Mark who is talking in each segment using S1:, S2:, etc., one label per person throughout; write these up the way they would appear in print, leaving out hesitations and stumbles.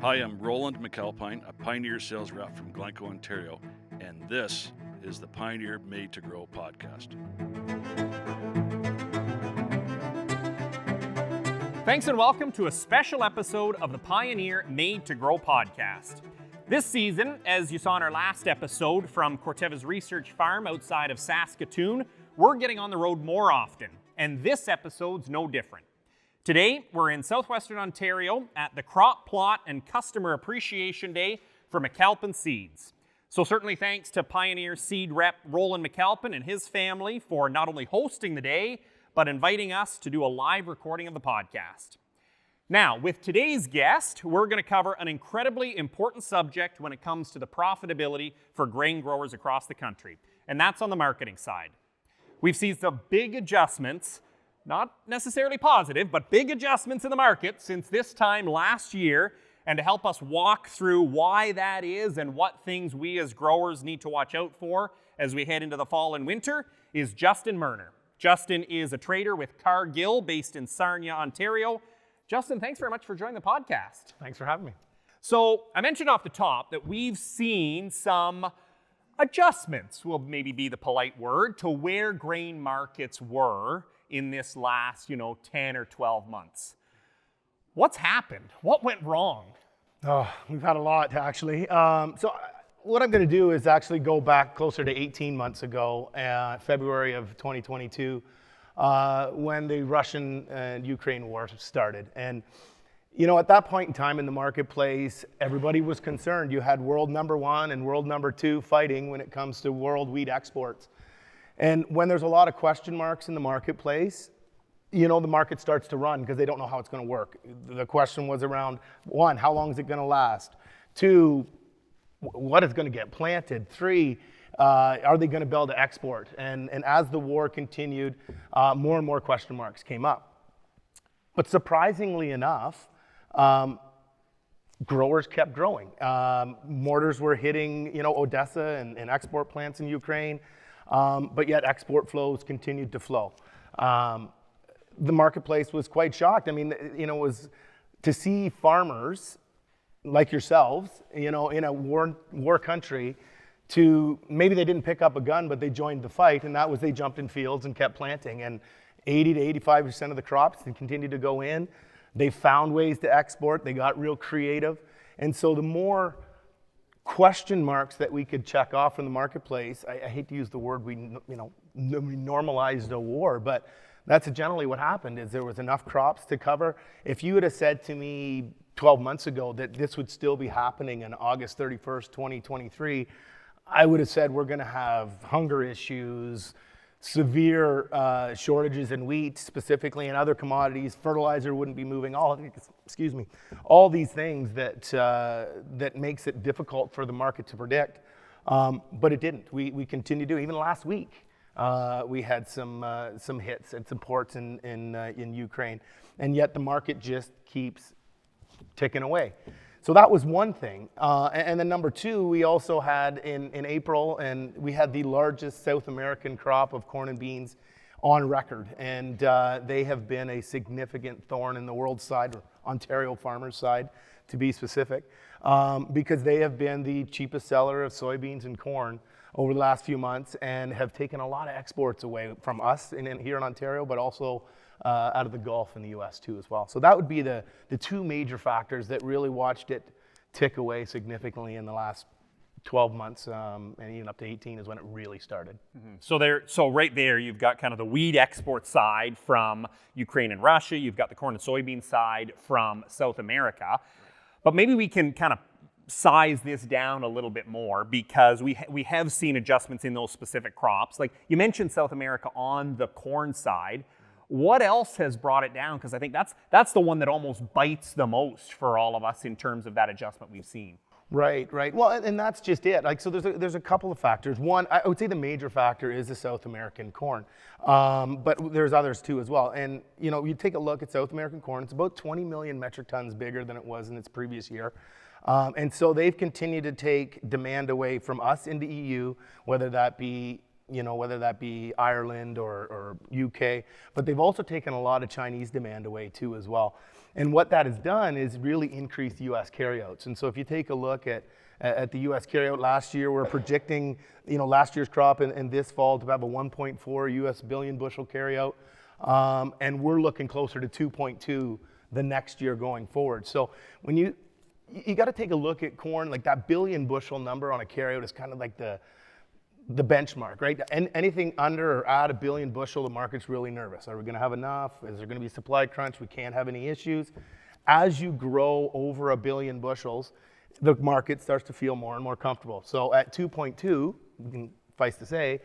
S1: Hi, I'm Roland McAlpine, a Pioneer sales rep from Glencoe, Ontario, and this is the Pioneer Made to Grow podcast.
S2: Thanks and welcome to a special episode of the Pioneer Made to Grow podcast. This season, as you saw in our last episode from Corteva's research farm outside of Saskatoon, we're getting on the road more often, and this episode's no different. Today, we're in Southwestern Ontario at the Crop Plot and Customer Appreciation Day for McAlpin Seeds. So certainly thanks to Pioneer Seed Rep Roland McAlpin and his family for not only hosting the day, but inviting us to do a live recording of the podcast. Now, with today's guest, we're going to cover an incredibly important subject when it comes to the profitability for grain growers across the country, and that's on the marketing side. We've seen some big adjustments, not necessarily positive, but big adjustments in the market since this time last year. And to help us walk through why that is and what things we as growers need to watch out for as we head into the fall and winter is Justin Merner. Justin is a trader with Cargill based in Sarnia, Ontario. Justin, thanks very much for joining the podcast.
S3: Thanks for having me.
S2: So I mentioned off the top that we've seen some adjustments, will maybe be the polite word, to where grain markets were in this last, 10 or 12 months. What's happened? What went wrong?
S3: Oh, we've had a lot, actually. So what I'm going to do is actually go back closer to 18 months ago, February of 2022, when the Russian and Ukraine war started. And, at that point in time in the marketplace, everybody was concerned. You had world number one and world number two fighting when it comes to world wheat exports. And when there's a lot of question marks in the marketplace, the market starts to run because they don't know how it's going to work. The question was around, one, how long is it going to last? Two, what is going to get planted? Three, are they going to be able to export? And as the war continued, more and more question marks came up. But surprisingly enough, growers kept growing. Mortars were hitting, Odessa and export plants in Ukraine. But yet export flows continued to flow. The marketplace was quite shocked. I mean, it was to see farmers like yourselves, in a war country, to maybe they didn't pick up a gun, but they joined the fight, and that was they jumped in fields and kept planting. And 80 to 85% of the crops continued to go in. They found ways to export. They got real creative. And so the more question marks that we could check off from the marketplace, I hate to use the word we normalized a war, but that's generally what happened, is there was enough crops to cover. If you would have said to me 12 months ago that this would still be happening on August 31st, 2023, I would have said we're going to have hunger issues, severe shortages in wheat, specifically in other commodities. Fertilizer wouldn't be moving. All these things that makes it difficult for the market to predict. But it didn't. We continued to. Even last week, we had some hits and some ports in Ukraine, and yet the market just keeps ticking away. So that was one thing. And then number two, we also had in April, and we had the largest South American crop of corn and beans on record. And they have been a significant thorn in the world side, or Ontario farmers' side, to be specific, because they have been the cheapest seller of soybeans and corn over the last few months and have taken a lot of exports away from us here in Ontario, but also out of the Gulf in the U.S. too as well. So that would be the two major factors that really watched it tick away significantly in the last 12 months, and even up to 18 is when it really started.
S2: Mm-hmm. So right there, you've got kind of the wheat export side from Ukraine and Russia. You've got the corn and soybean side from South America. But maybe we can kind of size this down a little bit more, because we have seen adjustments in those specific crops. Like you mentioned South America on the corn side. What else has brought it down? Because I think that's the one that almost bites the most for all of us in terms of that adjustment we've seen.
S3: Right. Well, and that's just it. So there's a couple of factors. One, I would say the major factor is the South American corn, but there's others too as well. And you take a look at South American corn; it's about 20 million metric tons bigger than it was in its previous year. And so they've continued to take demand away from us into EU, whether that be whether that be Ireland or UK, but they've also taken a lot of Chinese demand away too as well. And what that has done is really increased U.S. carryouts. And so if you take a look at the U.S. carryout last year, we're projecting, last year's crop and this fall to have a 1.4 U.S. billion bushel carryout. And we're looking closer to 2.2 the next year going forward. So when you got to take a look at corn, like that billion bushel number on a carryout is kind of like the benchmark, right? And anything under or at a billion bushel, the market's really nervous. Are we going to have enough? Is there going to be a supply crunch? We can't have any issues. As you grow over a billion bushels, the market starts to feel more and more comfortable. So at 2.2, suffice to say,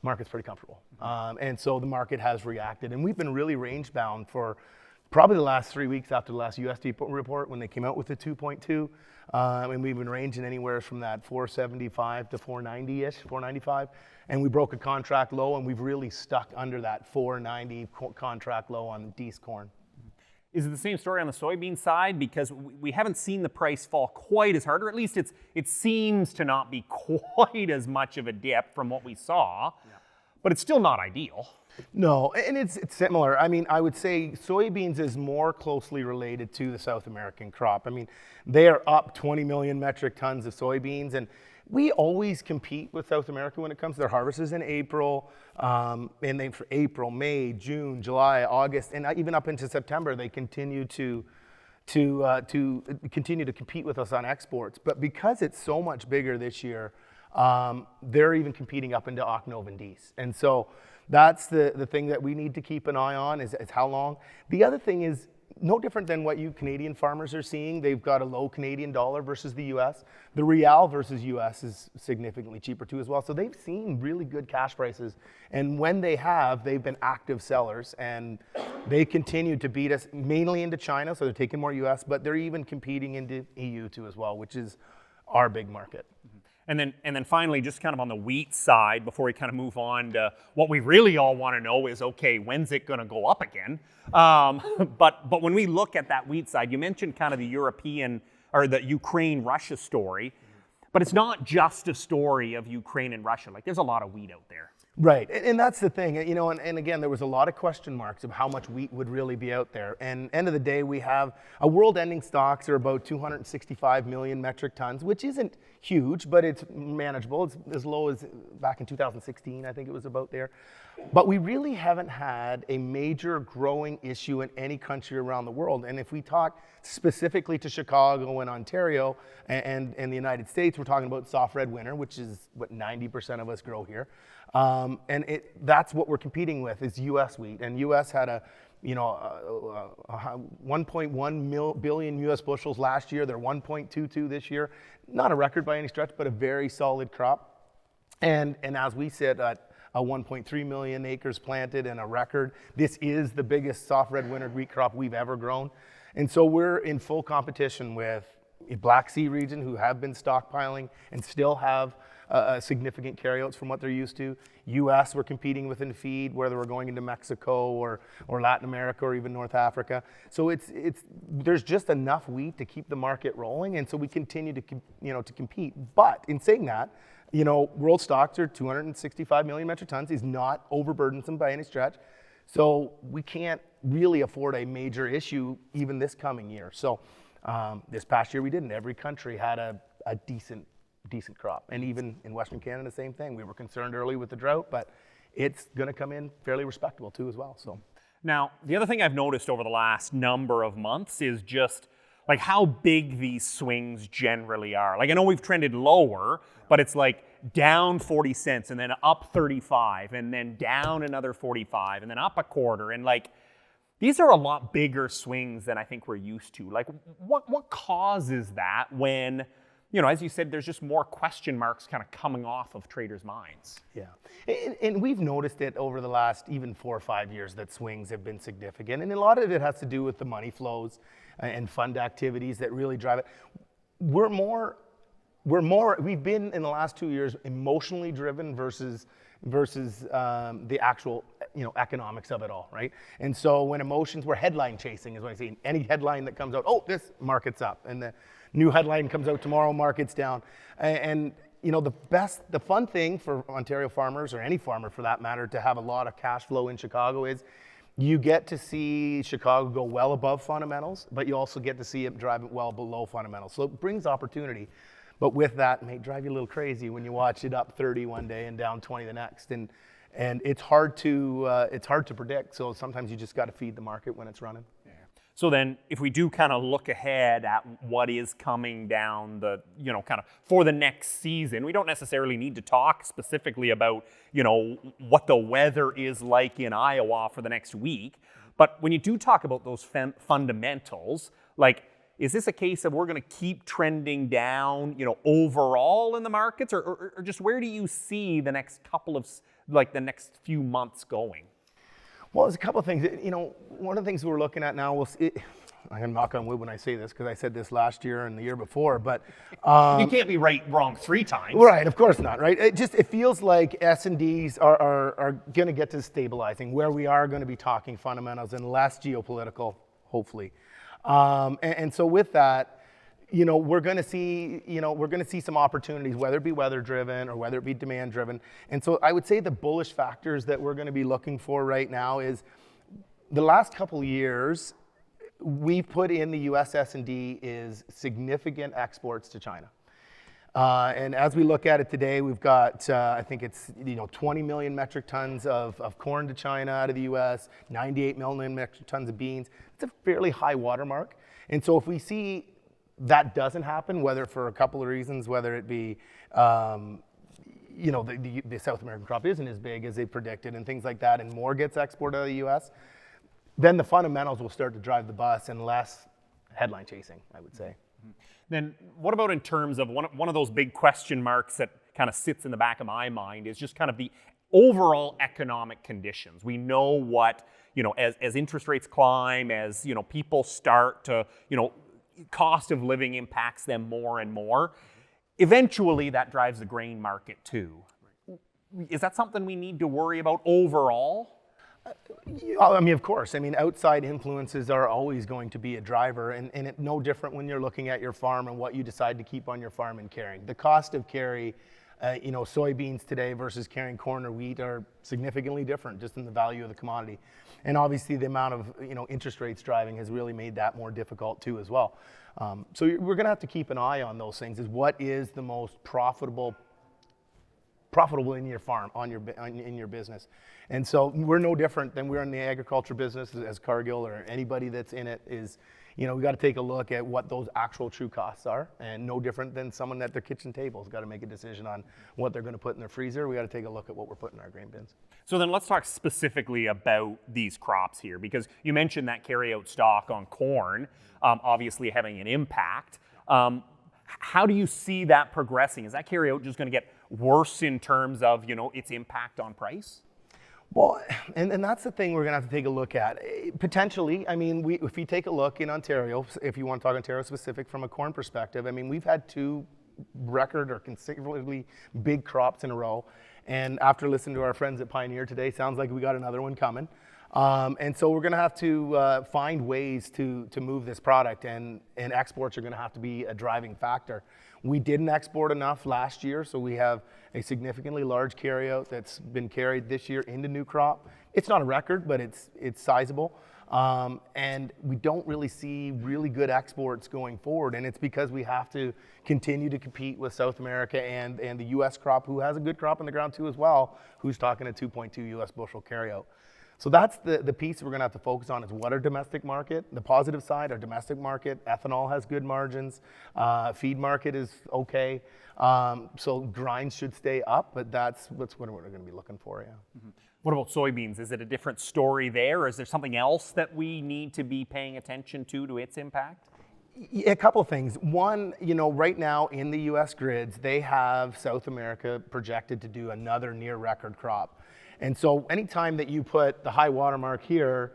S3: market's pretty comfortable. And so the market has reacted. And we've been really range bound for probably the last 3 weeks after the last USD report when they came out with the 2.2. And we've been ranging anywhere from that 475 to 490-ish, 495. And we broke a contract low, and we've really stuck under that 490 contract low on Dees corn.
S2: Is it the same story on the soybean side? Because we haven't seen the price fall quite as hard, or at least it seems to not be quite as much of a dip from what we saw, but it's still not ideal.
S3: No, and it's similar. I mean, I would say soybeans is more closely related to the South American crop. I mean, they are up 20 million metric tons of soybeans, and we always compete with South America when it comes to their harvests in April, and then for April, May, June, July, August, and even up into September, they continue to continue to compete with us on exports. But because it's so much bigger this year, they're even competing up into October and Dees. And so that's the thing that we need to keep an eye on is how long. The other thing is no different than what you Canadian farmers are seeing. They've got a low Canadian dollar versus the US. The real versus US is significantly cheaper too as well. So they've seen really good cash prices. And when they have, they've been active sellers, and they continue to beat us mainly into China. So they're taking more US, but they're even competing into EU too as well, which is our big market.
S2: And then finally, just kind of on the wheat side, before we kind of move on to what we really all want to know is, okay, when's it going to go up again? But when we look at that wheat side, you mentioned kind of the European or the Ukraine-Russia story, but it's not just a story of Ukraine and Russia. Like, there's a lot of wheat out there.
S3: Right, and that's the thing, and again, there was a lot of question marks of how much wheat would really be out there. And end of the day, we have a world-ending stocks are about 265 million metric tons, which isn't huge, but it's manageable. It's as low as back in 2016, I think it was about there. But we really haven't had a major growing issue in any country around the world. And if we talk specifically to Chicago and Ontario and the United States, we're talking about soft red winter, which is what 90% of us grow here. And that's what we're competing with is U.S. wheat. And U.S. had a 1.1 billion U.S. bushels last year. They're 1.22 this year. Not a record by any stretch, but a very solid crop. And as we said, a 1.3 million acres planted and a record. This is the biggest soft red winter wheat crop we've ever grown. And so we're in full competition with a Black Sea region who have been stockpiling and still have significant carryouts from what they're used to. U.S. we're competing with in feed, whether we're going into Mexico or Latin America or even North Africa. So there's just enough wheat to keep the market rolling, and so we continue to compete. But in saying that, world stocks are 265 million metric tons. Is not overburdensome by any stretch. So we can't really afford a major issue even this coming year. So this past year we didn't. Every country had a decent crop. And even in Western Canada, same thing. We were concerned early with the drought, but it's going to come in fairly respectable too as well. So
S2: now, the other thing I've noticed over the last number of months is just like how big these swings generally are. Like, I know we've trended lower, but it's like down 40 cents and then up 35 and then down another 45 and then up a quarter. And like, these are a lot bigger swings than I think we're used to. Like, what causes that when, as you said, there's just more question marks kind of coming off of traders' minds?
S3: Yeah, and we've noticed it over the last even 4 or 5 years that swings have been significant. And a lot of it has to do with the money flows and fund activities that really drive it. We've been in the last 2 years emotionally driven versus the actual economics of it all, right? And so when emotions, we're headline chasing is what I see. Any headline that comes out, oh, this market's up, and the new headline comes out tomorrow, market's down. And the fun thing for Ontario farmers, or any farmer for that matter, to have a lot of cash flow in Chicago is you get to see Chicago go well above fundamentals, but you also get to see it drive it well below fundamentals. So it brings opportunity. But with that, it may drive you a little crazy when you watch it up 30 one day and down 20 the next. And it's hard to predict. So sometimes you just got to feed the market when it's running.
S2: So then if we do kind of look ahead at what is coming down the, kind of for the next season, we don't necessarily need to talk specifically about, what the weather is like in Iowa for the next week. But when you do talk about those fundamentals, like, is this a case of we're going to keep trending down, overall in the markets, or just where do you see the next the next few months going?
S3: Well, there's a couple of things. One of the things we're looking at now, I'm going to knock on wood when I say this, because I said this last year and the year before, but...
S2: you can't be wrong 3 times.
S3: Right, of course not, right? It feels like S&Ds are going to get to stabilizing, where we are going to be talking fundamentals and less geopolitical, hopefully. And so with that, we're going to see some opportunities, whether it be weather driven or whether it be demand driven. And so I would say the bullish factors that we're going to be looking for right now is the last couple of years, we've put in the US S&D is significant exports to China. And as we look at it today, we've got, I think it's 20 million metric tons of corn to China out of the US, 98 million metric tons of beans. It's a fairly high watermark. And so if we see that doesn't happen, whether for a couple of reasons, whether it be, the South American crop isn't as big as they predicted and things like that, and more gets exported out of the US, then the fundamentals will start to drive the bus and less headline chasing, I would say.
S2: Then what about in terms of one of those big question marks that kind of sits in the back of my mind is just kind of the overall economic conditions. We know what, as interest rates climb, as, people start to, cost of living impacts them more and more. Eventually that drives the grain market too. Is that something we need to worry about overall?
S3: I mean, of course. I mean, outside influences are always going to be a driver, and it's no different when you're looking at your farm and what you decide to keep on your farm and carrying. The cost of carry, soybeans today versus carrying corn or wheat are significantly different just in the value of the commodity. And obviously the amount of, interest rates driving has really made that more difficult too as well. So we're going to have to keep an eye on those things, is what is the most profitable in your farm, in your business. And so we're no different than we're in the agriculture business as Cargill, or anybody that's in it is, we got to take a look at what those actual true costs are, and no different than someone at their kitchen table has got to make a decision on what they're going to put in their freezer. We got to take a look at what we're putting in our grain bins.
S2: So then let's talk specifically about these crops here, because you mentioned that carryout stock on corn, obviously having an impact. How do you see that progressing? Is that carryout just going to get worse in terms of, its impact on price?
S3: Well, and that's the thing we're going to have to take a look at. Potentially, I mean, if you take a look in Ontario, if you want to talk Ontario specific from a corn perspective, I mean, we've had 2 record or considerably big crops in a row. And after listening to our friends at Pioneer today, sounds like we got another one coming. And so we're going to have to find ways to move this product, and exports are going to have to be a driving factor. We didn't export enough last year, so we have a significantly large carryout that's been carried this year into new crop. It's not a record, but it's sizable. And we don't really see really good exports going forward, and it's because we have to continue to compete with South America and the U.S. crop, who has a good crop in the ground too as well, who's talking a 2.2 U.S. bushel carryout. So that's the piece we're going to have to focus on, is what our domestic market. The positive side, our domestic market, ethanol has good margins. Feed market is okay. So grinds should stay up, but that's what we're going to be looking for, yeah.
S2: Mm-hmm. What about soybeans? Is it a different story there? Or is there something else that we need to be paying attention to its impact?
S3: A couple of things. One, right now in the U.S. grids, they have South America projected to do another near record crop. And so anytime that you put the high water mark here,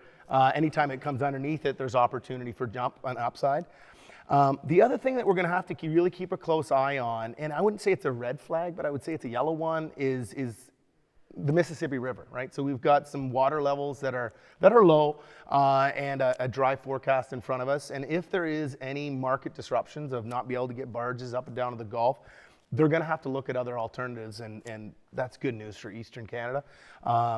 S3: anytime it comes underneath it, there's opportunity for jump on upside. The other thing that we're going to have to really keep a close eye on, and I wouldn't say it's a red flag, but I would say it's a yellow one, is the Mississippi River, right? So we've got some water levels that are low, and a dry forecast in front of us. And if there is any market disruptions of not be able to get barges up and down to the Gulf, they're going to have to look at other alternatives, and that's good news for Eastern Canada.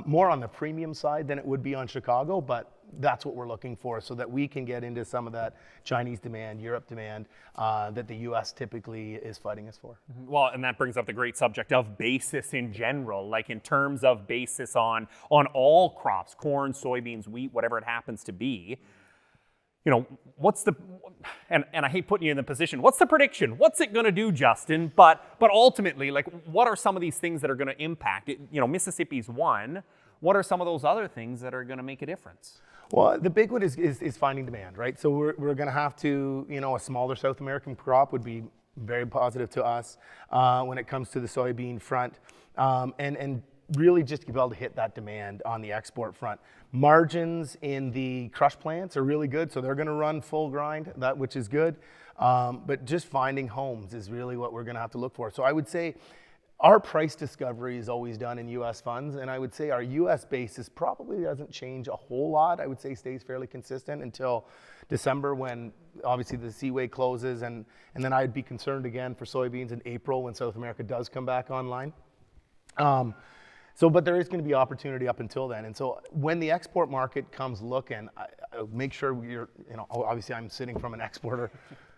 S3: More on the premium side than it would be on Chicago, but that's what we're looking for so that we can get into some of that Chinese demand, Europe demand that the U.S. typically is fighting us for.
S2: Well, and that brings up the great subject of basis in general, like in terms of basis on all crops, corn, soybeans, wheat, whatever it happens to be. You know, what's the, and I hate putting you in the position, what's the prediction? What's it going to do, Justin? But ultimately, like, what are some of these things that are going to impact it? You know, Mississippi's one. What are some of those other things that are going to make a difference?
S3: Well, the big one is finding demand, right? So we're going to have to, you know, a smaller South American crop would be very positive to us when it comes to the soybean front, and really just to be able to hit that demand on the export front. Margins in the crush plants are really good, so they're going to run full grind, which is good. But just finding homes is really what we're going to have to look for. So I would say our price discovery is always done in U.S. funds, and I would say our U.S. basis probably doesn't change a whole lot. I would say stays fairly consistent until December, when obviously the seaway closes, and then I'd be concerned again for soybeans in April when South America does come back online. But there is going to be opportunity up until then. And so when the export market comes looking, I make sure you're, you know, obviously I'm sitting from an exporter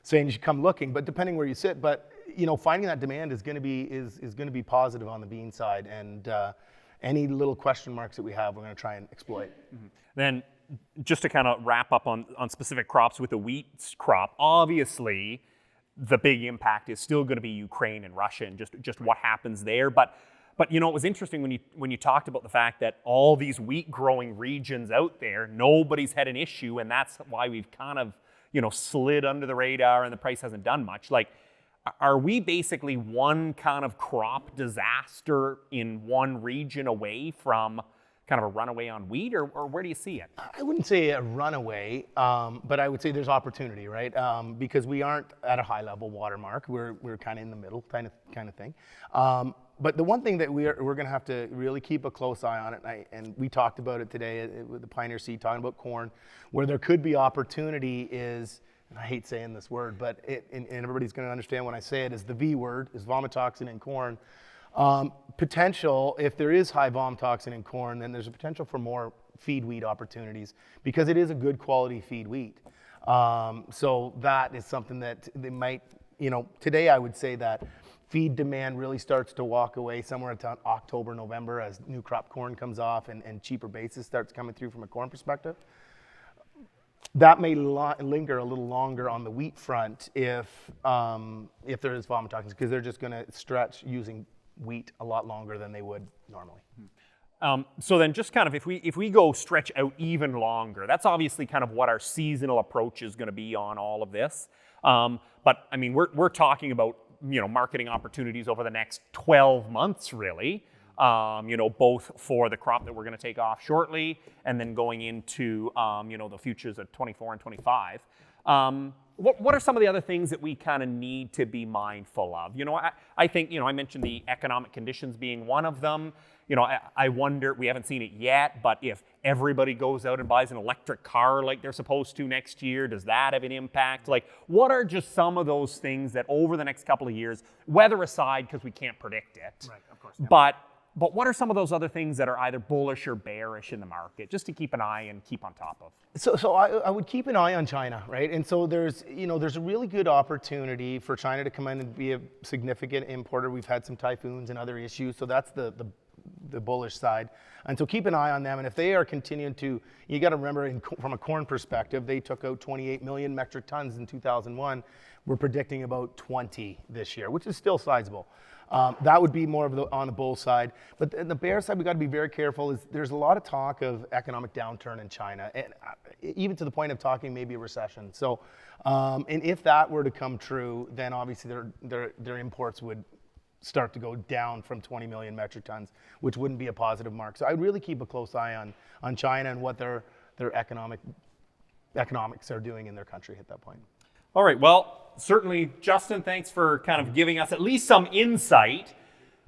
S3: saying you should come looking, but depending where you sit, but you know, finding that demand is going to be positive on the bean side, and any little question marks that we have, we're going to try and exploit.
S2: Mm-hmm. Then just to kind of wrap up on specific crops with the wheat crop, obviously the big impact is still going to be Ukraine and Russia and just what happens there. But you know, it was interesting when you talked about the fact that all these wheat growing regions out there, nobody's had an issue, and that's why we've kind of, you know, slid under the radar and the price hasn't done much. Like, are we basically one kind of crop disaster in one region away from kind of a runaway on wheat, or where do you see it?
S3: I wouldn't say a runaway, but I would say there's opportunity, right? Because we aren't at a high level watermark. We're kind of in the middle kind of thing. But the one thing that we're going to have to really keep a close eye on it, and we talked about it today with the Pioneer Seed, talking about corn, where there could be opportunity is, and I hate saying this word, but and everybody's going to understand when I say it, is the V word, is vomitoxin in corn. Potential, if there is high vomitoxin in corn, then there's a potential for more feed wheat opportunities because it is a good quality feed wheat. So that is something that they might, you know, today I would say that feed demand really starts to walk away somewhere around October, November as new crop corn comes off and cheaper basis starts coming through from a corn perspective. That may linger a little longer on the wheat front if there is vomitoxins, because they're just going to stretch using wheat a lot longer than they would normally.
S2: So then just kind of if we go stretch out even longer, that's obviously kind of what our seasonal approach is going to be on all of this. But I mean, we're talking about, you know, marketing opportunities over the next 12 months, really, you know, both for the crop that we're going to take off shortly and then going into, you know, the futures of 24 and 25. What are some of the other things that we kind of need to be mindful of? You know, I think, you know, I mentioned the economic conditions being one of them. You know, I wonder, we haven't seen it yet, but if everybody goes out and buys an electric car like they're supposed to next year, does that have an impact? Like, what are just some of those things that over the next couple of years, weather aside, because we can't predict it,
S3: right, of course, yeah.
S2: But what are some of those other things that are either bullish or bearish in the market, just to keep an eye and keep on top of?
S3: So I would keep an eye on China, right? And so there's a really good opportunity for China to come in and be a significant importer. We've had some typhoons and other issues, so that's the bullish side. And so keep an eye on them. And if they are continuing to, you got to remember, from a corn perspective, they took out 28 million metric tons in 2001. We're predicting about 20 this year, which is still sizable. That would be more of on the bull side. But the bear side, we got to be very careful. There's a lot of talk of economic downturn in China, and even to the point of talking maybe a recession. So, and if that were to come true, then obviously their imports would start to go down from 20 million metric tons, which wouldn't be a positive mark. So I'd really keep a close eye on China and what their economics are doing in their country at that point.
S2: All right, well, certainly, Justin, thanks for kind of giving us at least some insight.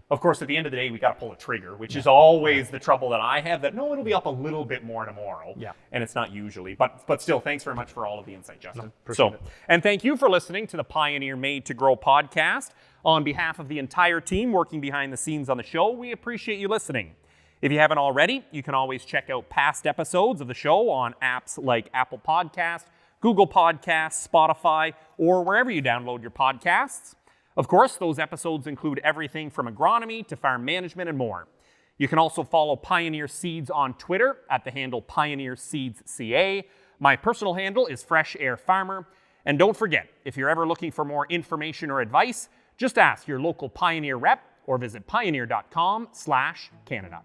S2: Of course, at the end of the day, we got to pull a trigger, which is always the trouble that I have, that no, it'll be up a little bit more tomorrow.
S3: Yeah.
S2: And it's not usually. But still, thanks very much for all of the insight, Justin.
S3: Appreciate it.
S2: And thank you for listening to the Pioneer Made to Grow podcast. On behalf of the entire team working behind the scenes on the show, we appreciate you listening. If you haven't already, you can always check out past episodes of the show on apps like Apple Podcasts, Google Podcasts, Spotify, or wherever you download your podcasts. Of course, those episodes include everything from agronomy to farm management and more. You can also follow Pioneer Seeds on Twitter at the handle Pioneer Seeds CA. My personal handle is Fresh Air Farmer. And don't forget, if you're ever looking for more information or advice, just ask your local Pioneer rep or visit pioneer.com/Canada.